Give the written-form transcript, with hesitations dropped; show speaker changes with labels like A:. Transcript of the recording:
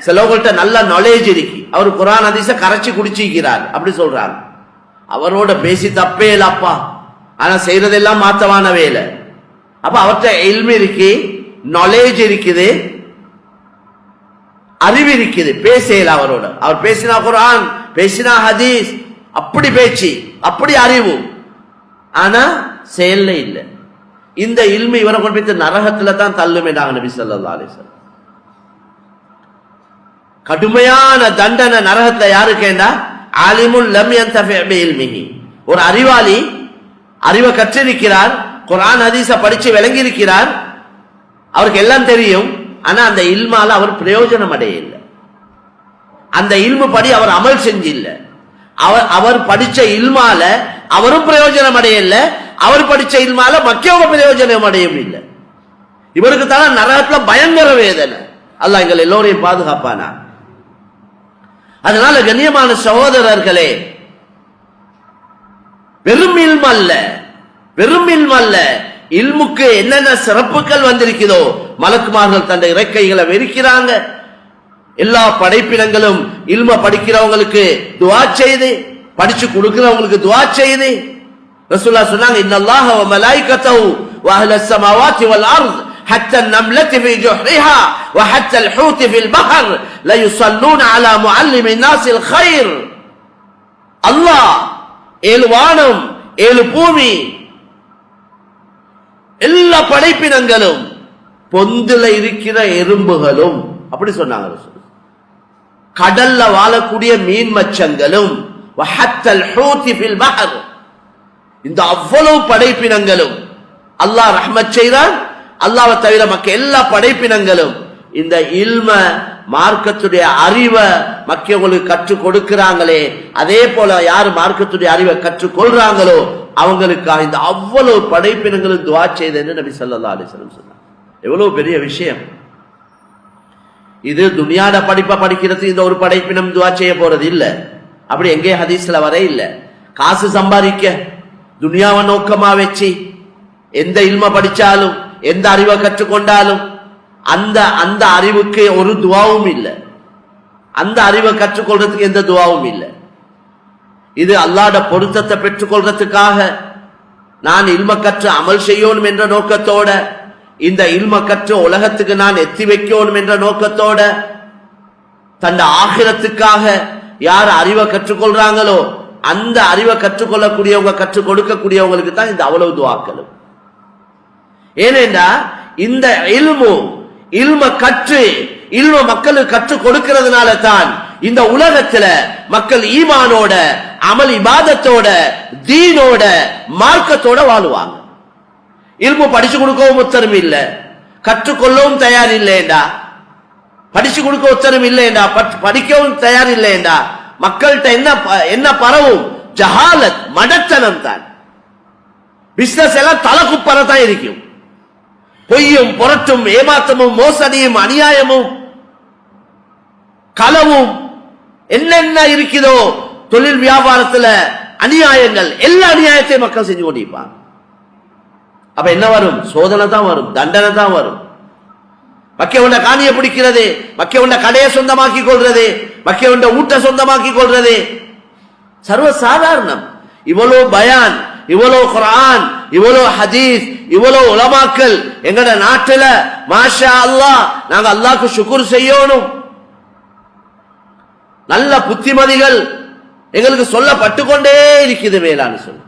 A: சிலவங்கள்ட்ட நல்ல நாலேஜ் இருக்கு, அவர் குர்ஆன் ஹதீஸ கரைச்சி குடிச்சிக்கிறார் அப்படி சொல்றாங்க. அவரோட பேசி தப்பே இல்லப்பா, ஆனா செய்யறதெல்லாம் மாத்தவான வேலை. அப்ப அவர்கிட்ட இல்மு இருக்கு, நாலேஜ் இருக்குது, அறிவு இருக்குது, பேசல அவரோட. அவர் பேசினா குர்ஆன், பேசினா ஹதீஸ், அப்படி பேச்சு, அப்படி அறிவு, ஆனா செயல்ல இல்ல. இந்த இல்மு இவரை கொண்டு போய் நரகத்துல தான் தள்ளுமேடாங்க நபி ஸல்லல்லாஹு அலைஹி வஸல்லம். கடுமையான தண்டனை நரகத்துல யாருக்கேண்டா, ஆலிமுல் லம் யன்தஃபி பிஇல்மிஹி, ஒரு அறிவாளி அறிவை கற்றிருக்கிறார், குர்ஆன் ஹதீஸ படிச்சு விளங்கி இருக்கிறார், அவருக்கு எல்லாம் தெரியும், ஆனா அந்த இல்மால அவர் பிரயோஜனம் அடையல. அந்த இல்மு படி அவர் அமல் செஞ்சில்ல. அவர் படிச்ச இல்மால அவரும் பிரயோஜனம் அடையல, அவர் படிச்ச இல்மால மக்களோட பிரயோஜனம் அடையவும் இல்லை. இவருக்கு தான் நரகத்துல பயங்கர வேதனை. அல்லாஹ் எங்கள் எல்லோரையும் பாதுகாப்பானா. அதனால கண்ணியமான சகோதரர்களே, வெறும் இல்மு அல்ல, வெறும் இல்மு அல்ல, இல்முக்கு என்னென்ன சிறப்புகள் வந்திருக்கிறதோ, மலக்குமார்கள் தந்த இறக்கைகளை வெறுக்கிறாங்க. எல்லா படைப்பினங்களும் இல்ம படிக்கிறவங்களுக்கு துஆ செய்து, படிச்சு கொடுக்கிறவங்களுக்கு துஆ செய்து. ரசூலுல்லாஹ் சொன்னாங்க, இன்னல்லாஹ வ மலாயிகத்தஹு வ அஹ்லஸ் ஸமாவாத்தி வல் அர்ض் حتى النملة في جحرها وحتى الحوت في البحر لا يصلون على معلم الناس الخير. அல்லாஹ், ஏழு வானம், ஏழு பூமி, எல்லா படைப்பினங்களும், பொந்துல இருக்கிற எறும்புகளும், அப்படி சொன்னாங்க ரசூல், கடல்ல வாழக்கூடிய மீன் மச்சங்களும், وحتى الحوت في البحر, இந்த அவ்வளவு படைப்பினங்களும் அல்லாஹ் ரஹ்மத் செய்தான். அல்லாஹ்வை தவிர மக்க எல்லா படைப்பினங்களும் இந்த இல்ம, மார்க்கத்துடைய அறிவை மக்களுக்கு கற்றுக் கொடுக்கிறாங்களே, அதே போல யாரு மார்க்கத்துடைய அறிவை கற்றுக் கொள்றாங்களோ அவங்களுக்காக இந்த அவ்வளவு படைப்பினங்களும் துஆ செய்தேன்னு நபி ஸல்லல்லாஹு அலைஹி வஸல்லம் சொன்னாங்க. எவ்வளவு பெரிய விஷயம் இது. துனியாட படிப்பை படிக்கிறது இந்த ஒரு படைப்பினம் துஆ செய்ய போறது இல்ல, அப்படி எங்கே ஹதீஸ்ல வர இல்ல. காசு சம்பாதிக்க துனியாவை நோக்கமா வச்சு எந்த இல்ம படிச்சாலும், எந்த அறிவை கற்றுக்கொண்டாலும் அந்த அறிவுக்கு ஒரு துஆவும் இல்லை, அந்த அறிவை கற்றுக்கொள்றதுக்கு எந்த துஆவும் இல்லை. இது அல்லாஹ்ட பொருத்தத்தை பெற்றுக்கொள்றதுக்காக நான் இல்ம கற்று அமல் செய்யணும் என்ற நோக்கத்தோட, இந்த இல்ம கற்று உலகத்துக்கு நான் எத்தி வைக்கணும் என்ற நோக்கத்தோட, தன் ஆகிரத்துக்காக யார் அறிவை கற்றுக்கொள்றாங்களோ அந்த அறிவை கற்றுக்கொள்ளக்கூடியவங்க, கற்றுக் கொடுக்கக்கூடியவங்களுக்கு தான் இந்த அவ்வளவு துஆக்களும். ஏனென்றா இந்த இல்ம கற்று இல்ம மக்களுக்கு கற்றுக் கொடுக்கிறதுனால தான் இந்த உலகத்துல மக்கள் ஈமானோட, அமல் இபாதத்தோட, தீனோட, மார்க்கத்தோட வாழுவாங்க. இல்மு படிச்சு கொடுக்கவும் உத்தரவு இல்ல, கற்றுக்கொள்ளவும் தயார் இல்லைண்டா, படிச்சு கொடுக்க உத்தரவு இல்லைண்டா, படிக்கவும் தயார் இல்லைண்டா, மக்கள்கிட்ட என்ன பரவும்? ஜஹாலத், மடத்தனம் தான். பிசினஸ் எல்லாம் தலகுப்பறதான் இருக்கும். பொய்யும் புரட்டும் ஏமாற்றமும் மோசடியும் அநியாயமும் களவும் என்னென்ன இருக்குதோ தொழில் வியாபாரத்துல அநியாயங்கள், எல்லா அநியாயத்தையும் மக்கள் செஞ்சு கொண்டிருப்பாங்க. அப்ப என்ன வரும்? சோதனை தான் வரும், தண்டனை தான் வரும். மக்கள் உண்ட காணியை பிடிக்கிறது, மக்கள் உண்ட கடையை சொந்தமாக்கி கொள்றது, மக்கள் உண்ட ஊட்ட சொந்தமாக்கி கொள்றது சர்வ சாதாரணம். இவ்வளவு பயான், இவ்வளவு குர்ஆன், இவ்வளவு ஹதீஸ், இவ்வளவு உலமாக்கள் எங்கட நாட்டுல மாஷா அல்லாஹ், நாங்க அல்லாஹ்க்கு ஷுக்ர் செய்யணும். நல்ல புத்திமதிகள் எங்களுக்கு சொல்லப்பட்டு கொண்டே இருக்குது மேலான்னு சொல்லு.